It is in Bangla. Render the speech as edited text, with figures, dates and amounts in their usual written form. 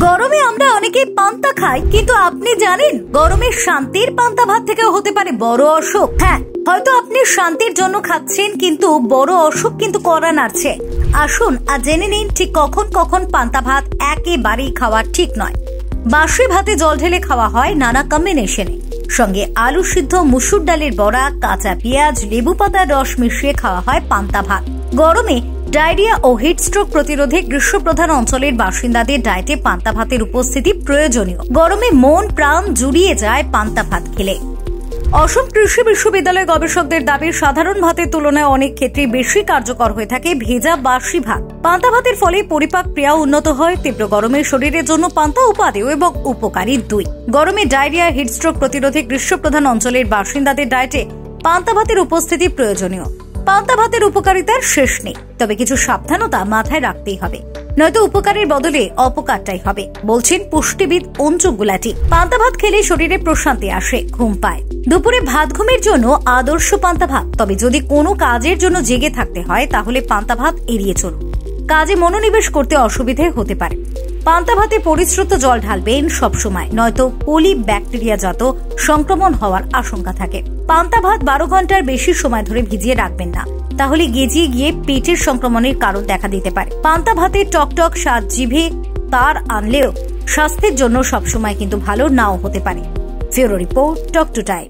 গরমে আমরা অনেকেই পান্তা খাই, কিন্তু আপনি জানেন গরমে শান্তির পান্তা ভাত থেকেও হতে পারে বড় অসুখ। হ্যাঁ, হয়তো আপনি শান্তির জন্য খাচ্ছেন, কিন্তু বড় অসুখ কিন্তু করা নাড়ছে। আসুন আর জেনে নিন ঠিক কখন কখন পান্তা ভাত একেবারেই খাওয়া ঠিক নয়। বাসি ভাতে জল ঢেলে খাওয়া হয় নানা কম্বিনেশনে, সঙ্গে আলু সিদ্ধ, মুসুর ডালের বড়া, কাঁচা পেঁয়াজ, লেবু পাতার রস মিশিয়ে খাওয়া হয় পান্তা ভাত। গরমে ডায়রিয়া ও হিটস্ট্রোক প্রতিরোধে গ্রীষ্মপ্রধান অঞ্চলের বাসিন্দাদের ডায়েটে পান্তা ভাতের উপস্থিতি প্রয়োজনীয়। গরমে মন প্রাণ জুড়িয়ে যায় পান্তা ভাত খেলে। অসম কৃষি বিশ্ববিদ্যালয় গবেষকদের দাবি, সাধারণ ভাতের তুলনায় অনেক ক্ষেত্রে বেশি কার্যকর হয়ে থাকে ভেজা বাসি ভাত। পান্তা ভাতের ফলে পরিপাক ক্রিয়া উন্নত হয়। তীব্র গরমে শরীরের জন্য পান্তা উপাদেয় এবং উপকারী দুই। গরমে ডায়রিয়া, হিটস্ট্রোক প্রতিরোধে গ্রীষ্মপ্রধান অঞ্চলের বাসিন্দাদের ডায়েটে পান্তা ভাতের উপস্থিতি প্রয়োজনীয়। পান্তা ভাতের উপকারিতার শেষ নেই, তবে কিছু সাবধানতা মাথায় রাখতেই হবে, নয়তো উপকারের বদলে অপকারটাই হবে, বলছেন পুষ্টিবিদ অঞ্জু গুলাটি। পান্তা ভাত খেলে শরীরে প্রশান্তি আসে, ঘুম পায়। দুপুরে ভাত ঘুমের জন্য আদর্শ পান্তা ভাত। তবে যদি কোনো কাজের জন্য জেগে থাকতে হয়, তাহলে পান্তা ভাত এড়িয়ে চলুন। কাজে মনোনিবেশ করতে অসুবিধে হতে পারে। পান্তা ভাতে পরিশ্রুত জল ঢালবেন সবসময়, নয়তো পলি ব্যাকটেরিয়াজাত সংক্রমণ হওয়ার আশঙ্কা থাকে। পান্তা ভাত 12 ঘন্টার বেশি সময় ধরে ভিজিয়ে রাখবেন না, তাহলে গেজিয়ে গিয়ে পেটের সংক্রমণের কারণ দেখা দিতে পারে। পান্তা ভাতে টকটক স্বাদ জিভে তার আনলেও স্বাস্থ্যের জন্য সবসময় কিন্তু ভালো নাও হতে পারে। ফিউরো রিপোর্ট, টক টু টাইম।